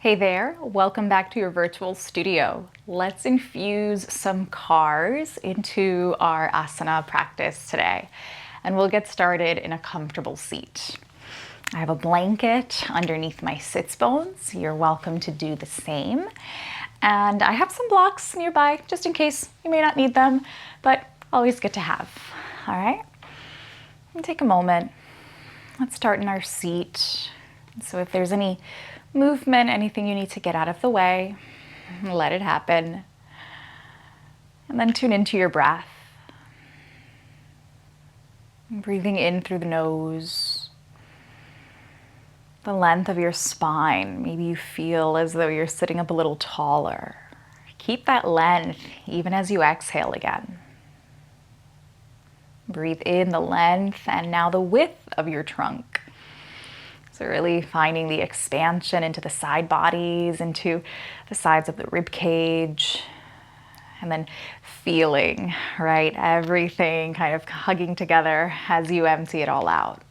Hey there, welcome back to your virtual studio. Let's infuse some cars into our asana practice today. And we'll get started in a comfortable seat. I have a blanket underneath my sits bones. You're welcome to do the same. And I have some blocks nearby, just in case you may not need them, but always good to have. All right? And take a moment. Let's start in our seat. So if there's any movement, anything you need to get out of the way, let it happen. And then tune into your breath. Breathing in through the nose, the length of your spine. Maybe you feel as though you're sitting up a little taller. Keep that length even as you exhale again. Breathe in the length and now the width of your trunk. So really finding the expansion into the side bodies, into the sides of the rib cage, and then feeling, right, everything kind of hugging together as you empty it all out.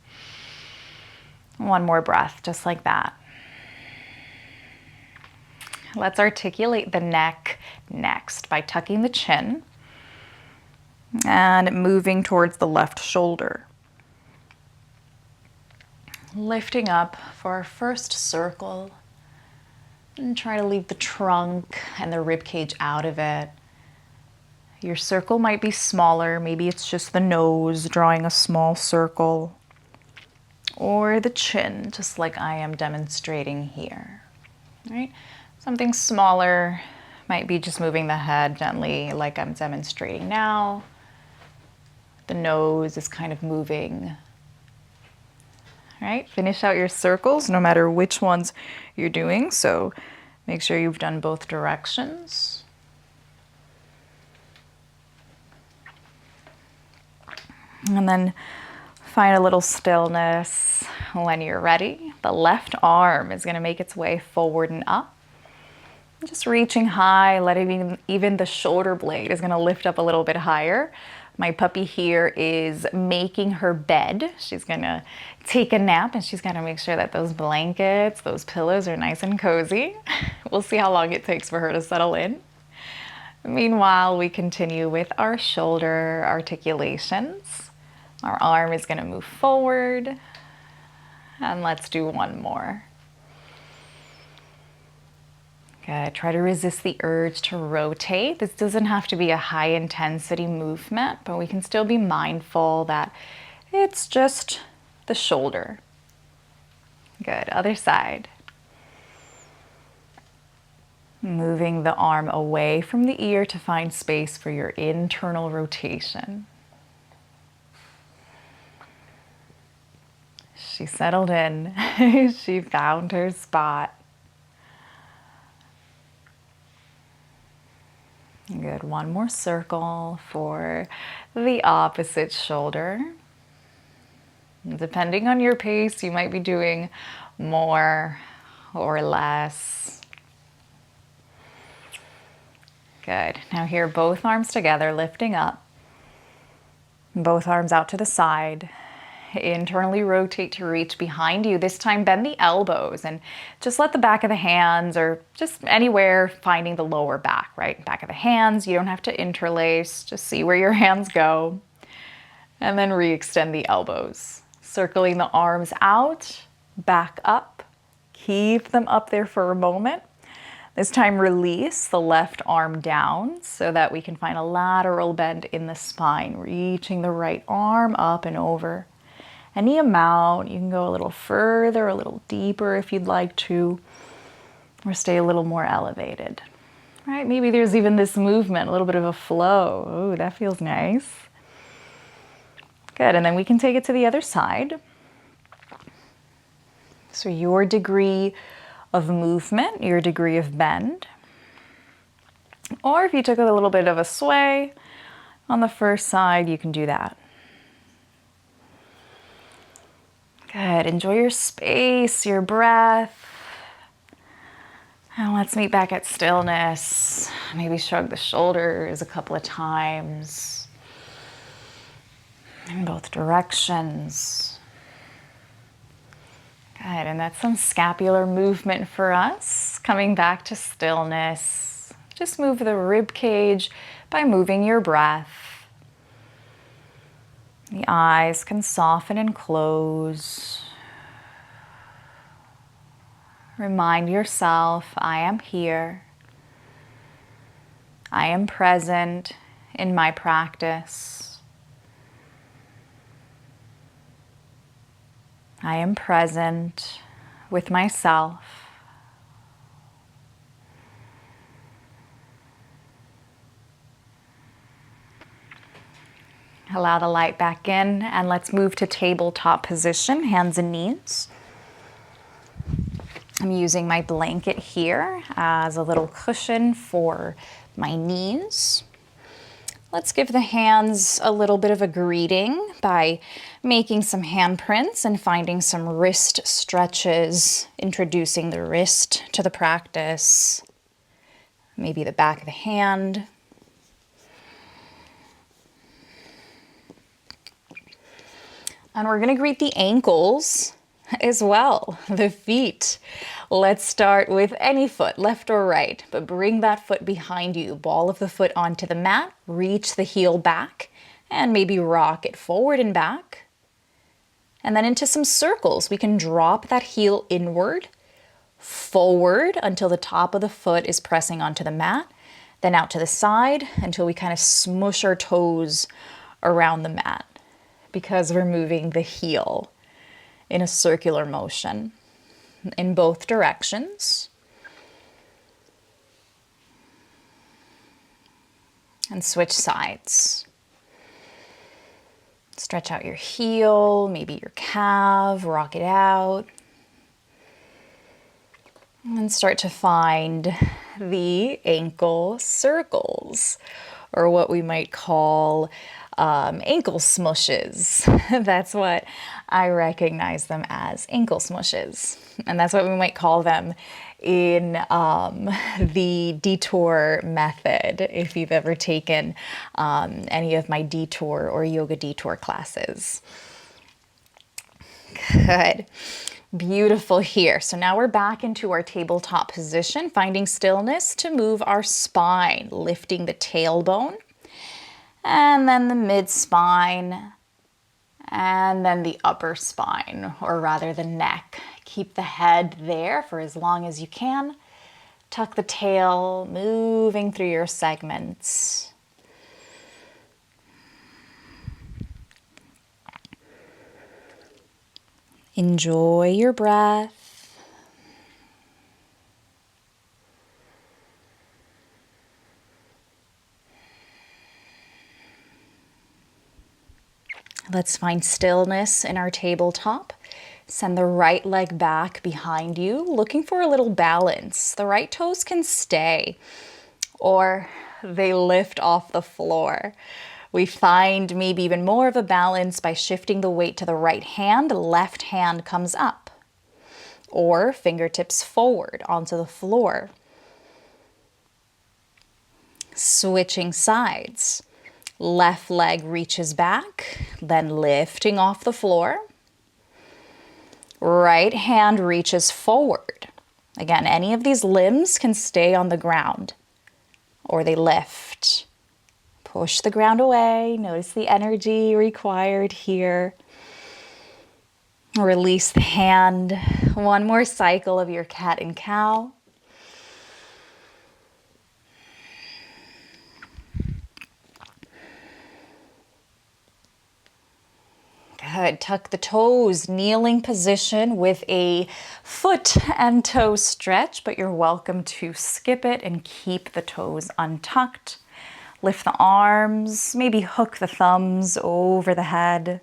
One more breath, just like that. Let's articulate the neck next by tucking the chin and moving towards the left shoulder. Lifting up for our first circle and try to leave the trunk and the rib cage out of it. Your circle might be smaller, maybe it's just the nose drawing a small circle, or the chin, just like I am demonstrating here. Right? Something smaller might be just moving the head gently like I'm demonstrating now. The nose is kind of moving. All right, finish out your circles no matter which ones you're doing. So make sure you've done both directions. And then find a little stillness when you're ready. The left arm is going to make its way forward and up. Just reaching high, letting even the shoulder blade is going to lift up a little bit higher. My puppy here is making her bed. She's going to take a nap and she's going to make sure that those blankets, those pillows are nice and cozy. We'll see how long it takes for her to settle in. Meanwhile, we continue with our shoulder articulations. Our arm is going to move forward. And let's do one more. Good. Try to resist the urge to rotate. This doesn't have to be a high intensity movement, but we can still be mindful that it's just the shoulder. Good. Other side. Moving the arm away from the ear to find space for your internal rotation. She settled in. She found her spot. Good. One more circle for the opposite shoulder. Depending on your pace, you might be doing more or less. Good. Now here, both arms together, lifting up. Both arms out to the side. Internally rotate to reach behind you. This time bend the elbows and just let the back of the hands or just anywhere finding the lower back, right? Back of the hands, you don't have to interlace, just see where your hands go. And then re-extend the elbows. Circling the arms out, back up, keep them up there for a moment. This time release the left arm down so that we can find a lateral bend in the spine, reaching the right arm up and over. Any amount, you can go a little further, a little deeper if you'd like to, or stay a little more elevated. Right? Maybe there's even this movement, a little bit of a flow. Oh, that feels nice. Good, and then we can take it to the other side. So your degree of movement, your degree of bend. Or if you took a little bit of a sway on the first side, you can do that. Good. Enjoy your space, your breath. And let's meet back at stillness. Maybe shrug the shoulders a couple of times in both directions. Good. And that's some scapular movement for us. Coming back to stillness. Just move the rib cage by moving your breath. The eyes can soften and close. Remind yourself, I am here. I am present in my practice. I am present with myself. Allow the light back in, and let's move to tabletop position, hands and knees. I'm using my blanket here as a little cushion for my knees. Let's give the hands a little bit of a greeting by making some handprints and finding some wrist stretches, introducing the wrist to the practice, maybe the back of the hand. And we're going to greet the ankles as well, the feet. Let's start with any foot, left or right, but bring that foot behind you. Ball of the foot onto the mat, reach the heel back, and maybe rock it forward and back. And then into some circles. We can drop that heel inward, forward until the top of the foot is pressing onto the mat, then out to the side until we kind of smush our toes around the mat, because we're moving the heel in a circular motion in both directions. And switch sides. Stretch out your heel, maybe your calf, rock it out. And start to find the ankle circles, or what we might call ankle smushes. That's what I recognize them as, ankle smushes. And that's what we might call them in the detour method, if you've ever taken any of my detour or yoga detour classes. Good. Beautiful here. So now we're back into our tabletop position, finding stillness to move our spine, lifting the tailbone, and then the mid-spine, and then the upper spine, or rather the neck. Keep the head there for as long as you can. Tuck the tail, moving through your segments. Enjoy your breath. Let's find stillness in our tabletop. Send the right leg back behind you, looking for a little balance. The right toes can stay, or they lift off the floor. We find maybe even more of a balance by shifting the weight to the right hand. Left hand comes up, or fingertips forward onto the floor. Switching sides. Left leg reaches back, then lifting off the floor. Right hand reaches forward. Again, any of these limbs can stay on the ground, or they lift. Push the ground away. Notice the energy required here. Release the hand. One more cycle of your cat and cow. Good. Tuck the toes, kneeling position with a foot and toe stretch, but you're welcome to skip it and keep the toes untucked. Lift the arms, maybe hook the thumbs over the head.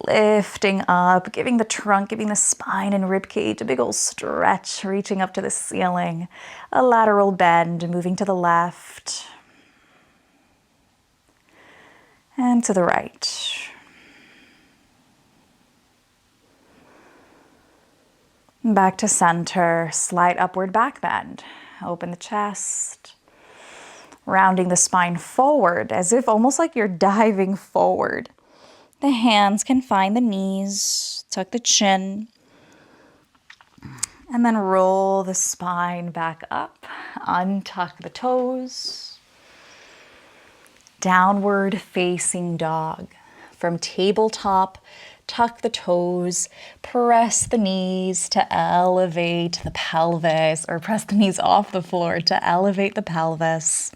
Lifting up, giving the trunk, giving the spine and rib cage a big old stretch, reaching up to the ceiling. A lateral bend, moving to the left and to the right. Back to center, slight upward back bend. Open the chest, rounding the spine forward as if almost like you're diving forward. The hands can find the knees, tuck the chin, And then roll the spine back up, untuck the toes. Downward facing dog. From tabletop, tuck the toes, press the knees to elevate the pelvis, or press the knees off the floor to elevate the pelvis.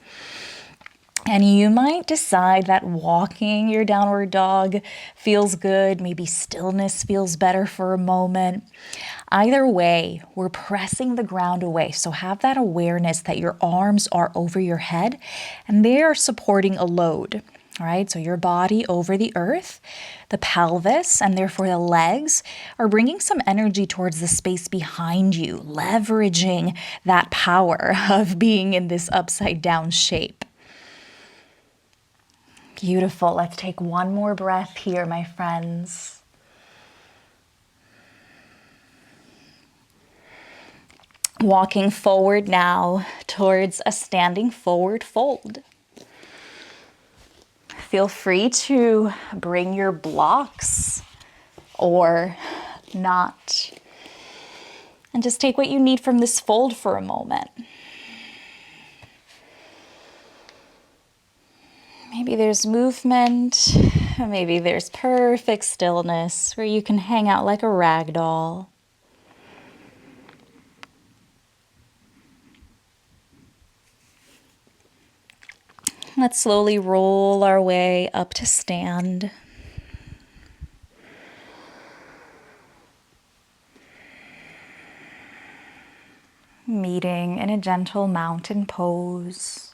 And you might decide that walking your downward dog feels good. Maybe stillness feels better for a moment. Either way, we're pressing the ground away. So have that awareness that your arms are over your head and they are supporting a load. All right, so your body over the earth, the pelvis, and therefore the legs are bringing some energy towards the space behind you, leveraging that power of being in this upside down shape. Beautiful. Let's take one more breath here, my friends. Walking forward now towards a standing forward fold. Feel free to bring your blocks or not. And just take what you need from this fold for a moment. Maybe there's movement, maybe there's perfect stillness where you can hang out like a rag doll. Let's slowly roll our way up to stand. Meeting in a gentle mountain pose.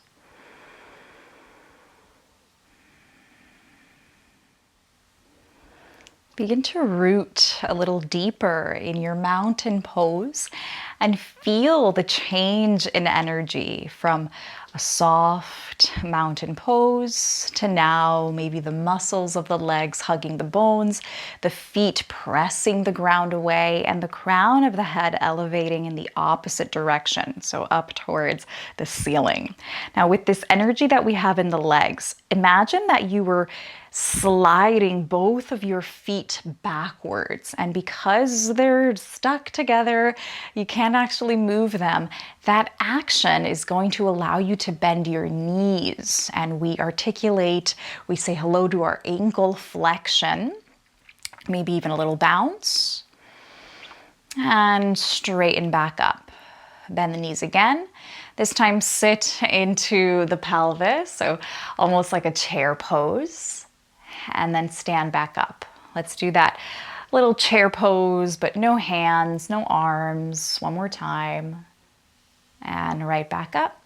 Begin to root a little deeper in your mountain pose and feel the change in energy from a soft mountain pose to now maybe the muscles of the legs hugging the bones, the feet pressing the ground away, and the crown of the head elevating in the opposite direction, so up towards the ceiling. Now with this energy that we have in the legs, imagine that you were sliding both of your feet backwards, and because they're stuck together, you can't actually move them. That action is going to allow you to bend your knees, and we articulate, we say hello to our ankle flexion, maybe even a little bounce, and straighten back up. Bend the knees again. This time sit into the pelvis, so almost like a chair pose. And then stand back up. Let's do that little chair pose, but no hands, no arms. One more time. And right back up.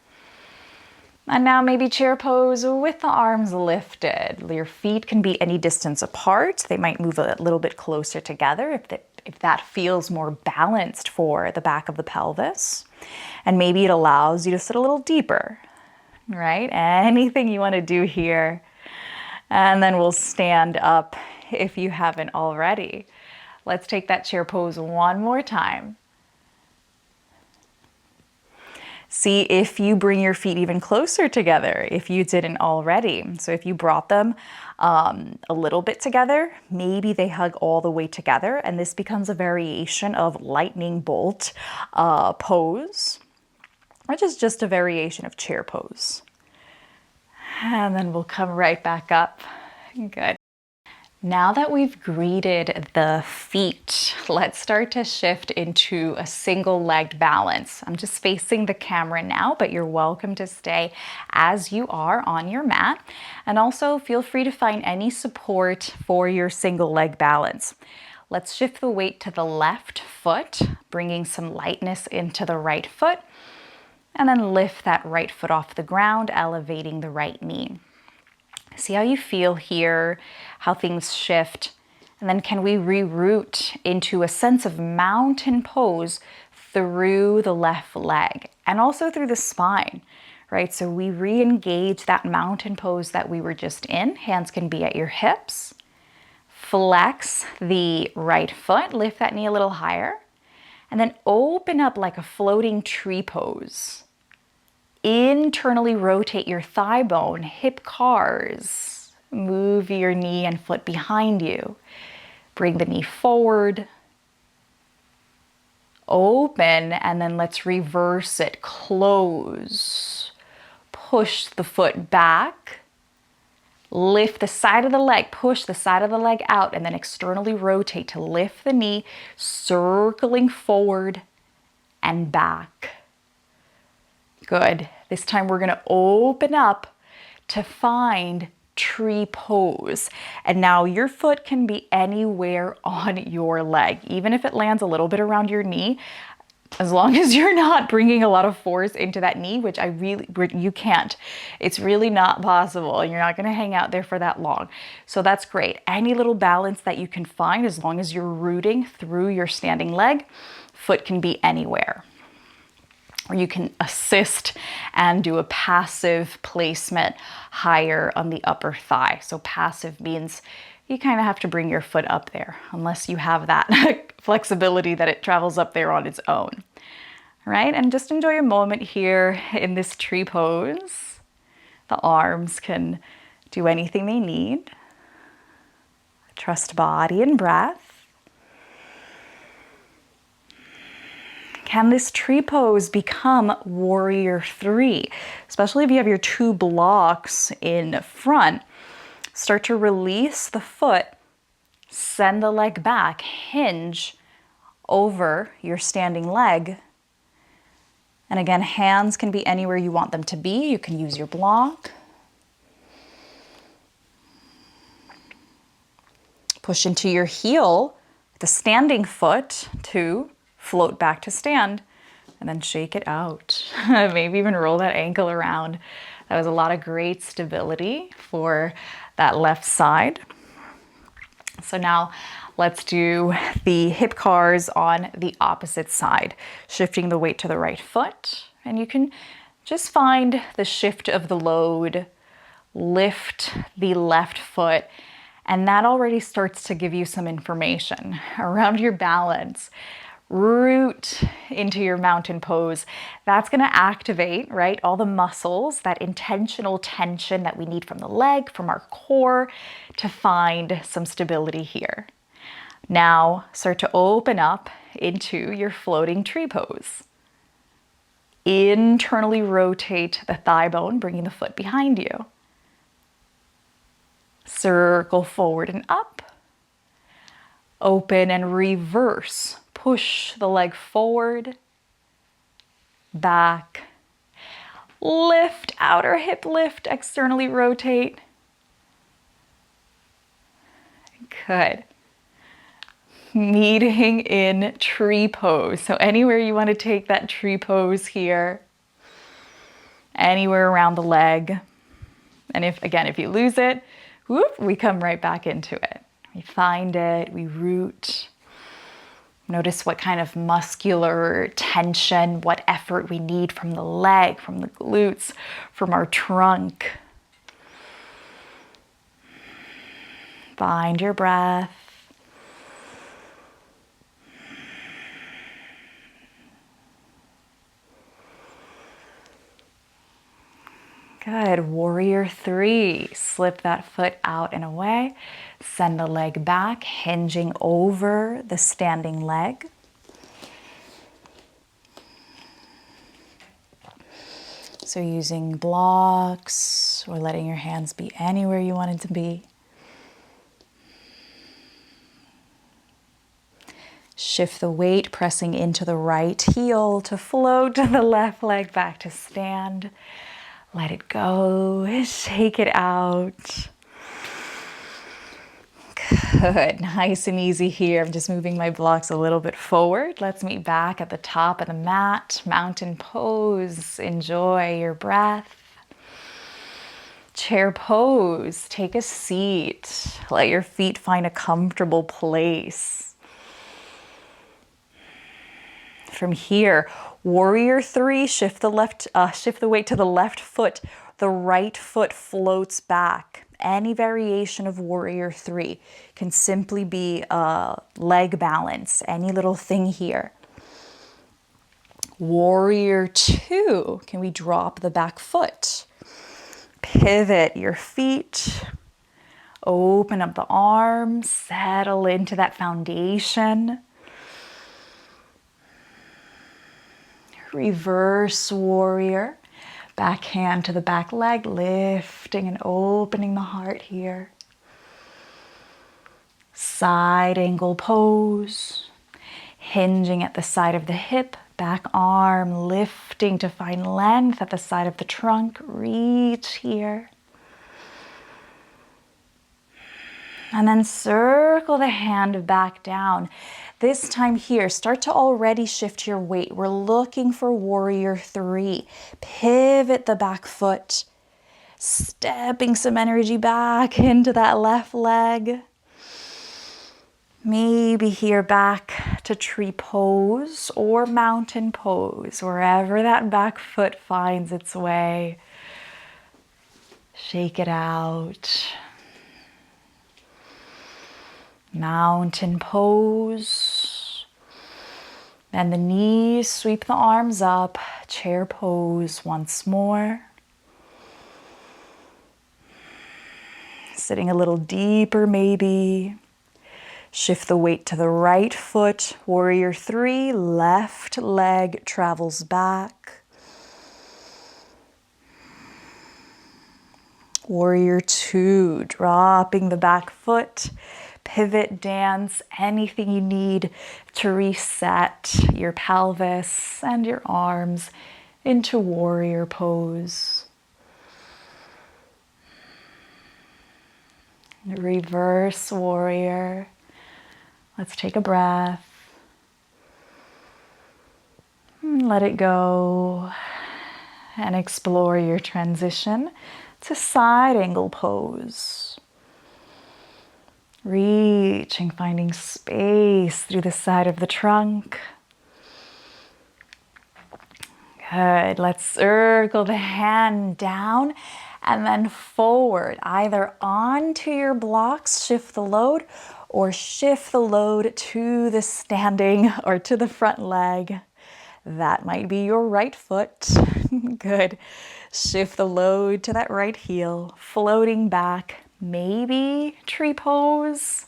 And now maybe chair pose with the arms lifted. Your feet can be any distance apart. They might move a little bit closer together if that feels more balanced for the back of the pelvis. And maybe it allows you to sit a little deeper, right? Anything you want to do here. And then we'll stand up if you haven't already. Let's take that chair pose one more time. See if you bring your feet even closer together if you didn't already. So if you brought them a little bit together, maybe they hug all the way together, and this becomes a variation of lightning bolt pose, which is just a variation of chair pose. And then we'll come right back up. Good. Now that we've greeted the feet, let's start to shift into a single-legged balance. I'm just facing the camera now, but you're welcome to stay as you are on your mat. And also feel free to find any support for your single-leg balance. Let's shift the weight to the left foot, bringing some lightness into the right foot. And then lift that right foot off the ground, elevating the right knee. See how you feel here, how things shift. And then can we reroute into a sense of mountain pose through the left leg and also through the spine, right? So we re-engage that mountain pose that we were just in. Hands can be at your hips. Flex the right foot, lift that knee a little higher. And then open up like a floating tree pose. Internally rotate your thigh bone, hip cars. Move your knee and foot behind you. Bring the knee forward. Open, and then let's reverse it. Close. Push the foot back. Lift the side of the leg, push the side of the leg out, and then externally rotate to lift the knee, circling forward and back. Good. This time we're going to open up to find tree pose. And now your foot can be anywhere on your leg, even if it lands a little bit around your knee. As long as you're not bringing a lot of force into that knee, which you can't. It's really not possible, and you're not going to hang out there for that long. So that's great. Any little balance that you can find, as long as you're rooting through your standing leg, foot can be anywhere. Or you can assist and do a passive placement higher on the upper thigh. So passive means you kind of have to bring your foot up there, unless you have that flexibility that it travels up there on its own. All right, and just enjoy a moment here in this tree pose. The arms can do anything they need. Trust body and breath. Can this tree pose become warrior three? Especially if you have your two blocks in front. Start to release the foot, send the leg back, hinge over your standing leg. And again, hands can be anywhere you want them to be. You can use your block. Push into your heel, the standing foot to float back to stand, and then shake it out. Maybe even roll that ankle around. That was a lot of great stability for that left side. So now let's do the hip cars on the opposite side, shifting the weight to the right foot. And you can just find the shift of the load, lift the left foot, and that already starts to give you some information around your balance. Root into your mountain pose. That's going to activate, right, all the muscles, that intentional tension that we need from the leg, from our core, to find some stability here. Now start to open up into your floating tree pose. Internally rotate the thigh bone, bringing the foot behind you. Circle forward and up. Open and reverse. Push the leg forward, back, lift, outer hip lift, externally rotate. Good. Meeting in tree pose. So anywhere you want to take that tree pose here, anywhere around the leg. And if you lose it, whoop, we come right back into it. We find it, we root. Notice what kind of muscular tension, what effort we need from the leg, from the glutes, from our trunk. Find your breath. Good. Warrior three. Slip that foot out and away. Send the leg back, hinging over the standing leg. So using blocks or letting your hands be anywhere you want it to be. Shift the weight, pressing into the right heel to float the left leg back to stand. Let it go, shake it out. Good, nice and easy here. I'm just moving my blocks a little bit forward. Let's meet back at the top of the mat. Mountain pose, enjoy your breath. Chair pose, take a seat. Let your feet find a comfortable place. From here, warrior three, shift the weight to the left foot. The right foot floats back. Any variation of warrior three can simply be a leg balance, any little thing here. Warrior two, can we drop the back foot? Pivot your feet. Open up the arms, settle into that foundation. Reverse warrior. Back hand to the back leg, lifting and opening the heart here. Side angle pose. Hinging at the side of the hip. Back arm lifting to find length at the side of the trunk. Reach here. And then circle the hand back down. This time here, start to already shift your weight. We're looking for warrior 3. Pivot the back foot. Stepping some energy back into that left leg. Maybe here back to tree pose or mountain pose, wherever that back foot finds its way. Shake it out. Mountain pose. Bend the knees, sweep the arms up. Chair pose once more. Sitting a little deeper maybe. Shift the weight to the right foot. Warrior 3, left leg travels back. Warrior 2, dropping the back foot. Pivot dance, anything you need to reset your pelvis and your arms into warrior pose. Reverse warrior. Let's take a breath. Let it go and explore your transition to side angle pose. Reaching, finding space through the side of the trunk. Good. Let's circle the hand down and then forward, either onto your blocks, shift the load, or shift the load to the standing or to the front leg. That might be your right foot. Good. Shift the load to that right heel, floating back. Maybe tree pose.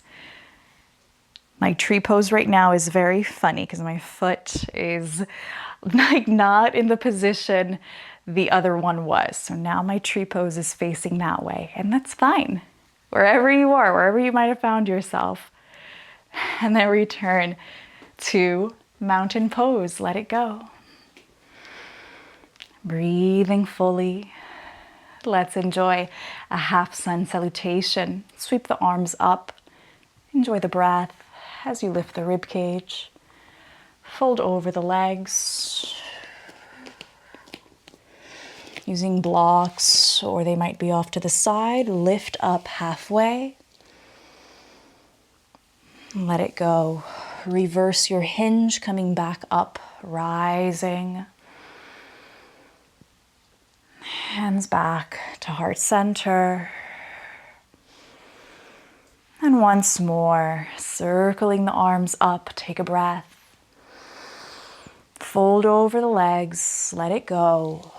My tree pose right now is very funny because my foot is like not in the position the other one was. So now my tree pose is facing that way, and that's fine. Wherever you are, wherever you might have found yourself. And then return to mountain pose. Let it go. Breathing fully. Let's enjoy a half sun salutation. Sweep the arms up. Enjoy the breath as you lift the rib cage. Fold over the legs. Using blocks, or they might be off to the side. Lift up halfway. Let it go. Reverse your hinge, coming back up, rising. Hands back to heart center. And once more, circling the arms up, take a breath. Fold over the legs, let it go.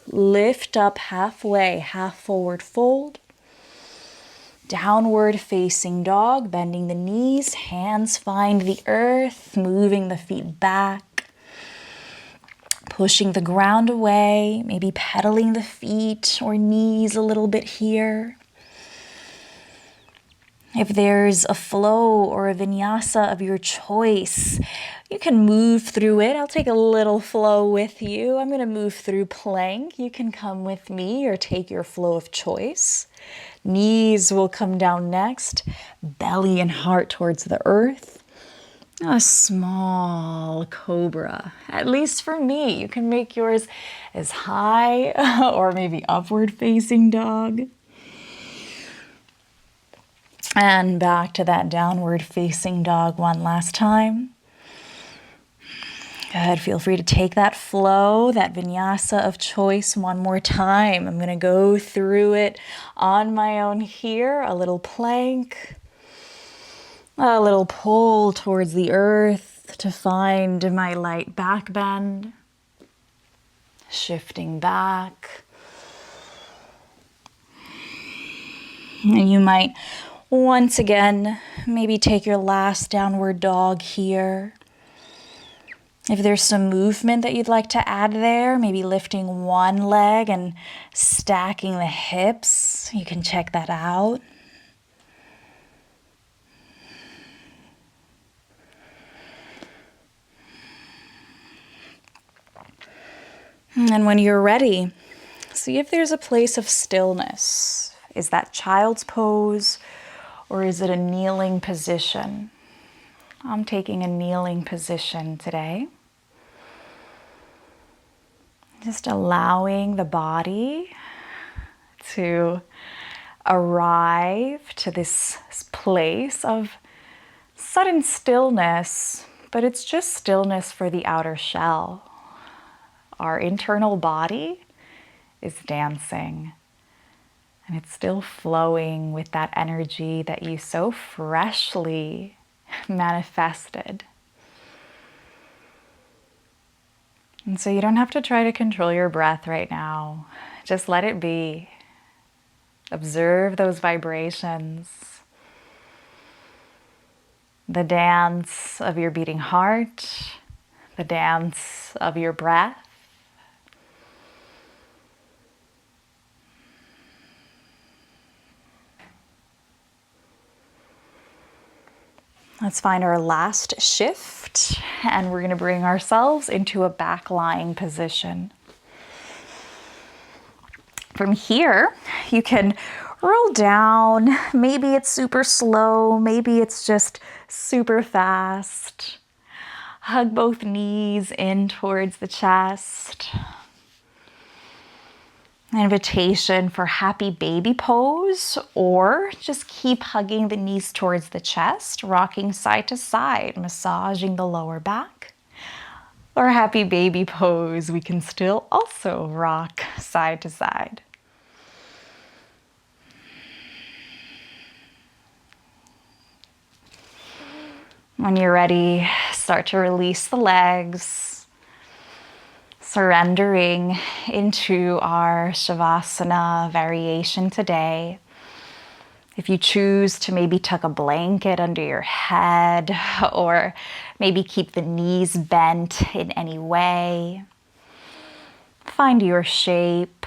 Lift up halfway, half forward fold. Downward facing dog, bending the knees, hands find the earth, moving the feet back. Pushing the ground away, maybe pedaling the feet or knees a little bit here. If there's a flow or a vinyasa of your choice, you can move through it. I'll take a little flow with you. I'm going to move through plank. You can come with me or take your flow of choice. Knees will come down next. Belly and heart towards the earth. A small cobra. At least for me, you can make yours as high or maybe upward facing dog. And back to that downward facing dog one last time. Good. Feel free to take that flow, that vinyasa of choice one more time. I'm going to go through it on my own here. A little plank, a little pull towards the earth to find my light back bend. Shifting back. And you might once again maybe take your last downward dog here. If there's some movement that you'd like to add there, maybe lifting one leg and stacking the hips, you can check that out. And when you're ready, see if there's a place of stillness. Is that child's pose or is it a kneeling position? I'm taking a kneeling position today. Just allowing the body to arrive to this place of sudden stillness, but it's just stillness for the outer shell. Our internal body is dancing, and it's still flowing with that energy that you so freshly manifested. And so you don't have to try to control your breath right now. Just let it be. Observe those vibrations. The dance of your beating heart, the dance of your breath. Let's find our last shift, and we're going to bring ourselves into a back lying position. From here, you can roll down. Maybe it's super slow, maybe it's just super fast. Hug both knees in towards the chest. An invitation for happy baby pose, or just keep hugging the knees towards the chest, rocking side to side, massaging the lower back. Or happy baby pose, we can still also rock side to side. When you're ready, start to release the legs. Surrendering into our Shavasana variation today. If you choose to maybe tuck a blanket under your head or maybe keep the knees bent in any way, find your shape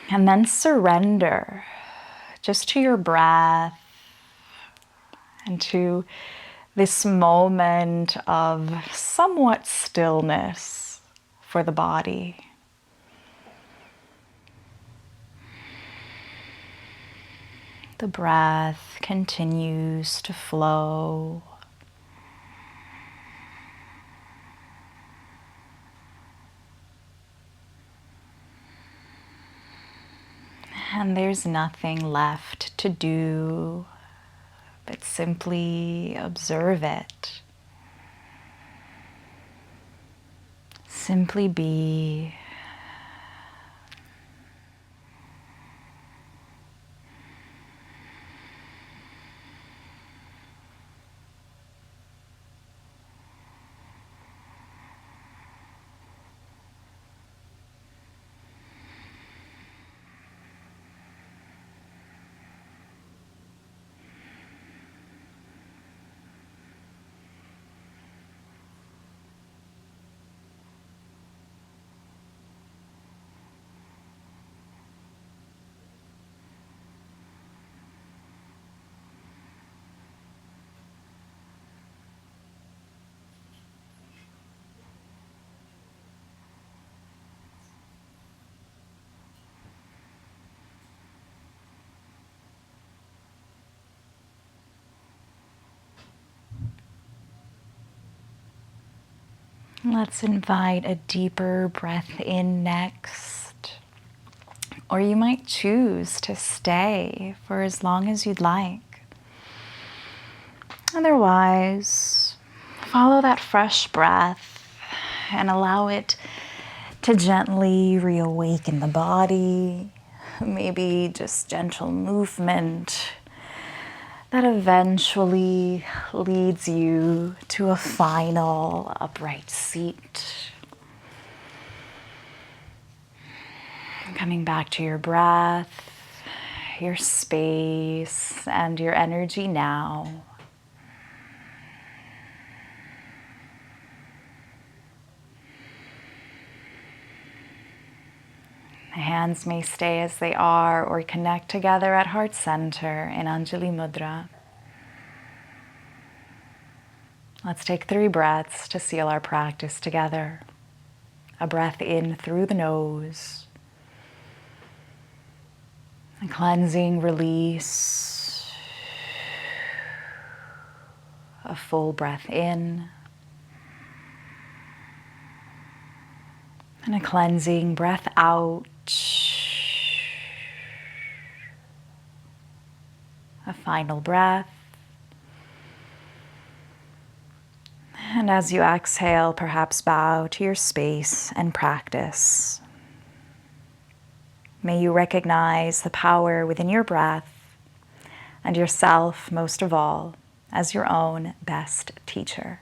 and then surrender just to your breath and to this moment of somewhat stillness for the body. The breath continues to flow. And there's nothing left to do but simply observe it. Simply be. Let's invite a deeper breath in next. Or you might choose to stay for as long as you'd like. Otherwise, follow that fresh breath and allow it to gently reawaken the body. Maybe just gentle movement that eventually leads you to a final upright seat. Coming back to your breath, your space, and your energy now. The hands may stay as they are or connect together at heart center in Anjali Mudra. Let's take 3 breaths to seal our practice together. A breath in through the nose. A cleansing release. A full breath in. And a cleansing breath out. A final breath. And as you exhale, perhaps bow to your space and practice. May you recognize the power within your breath and yourself, most of all, as your own best teacher.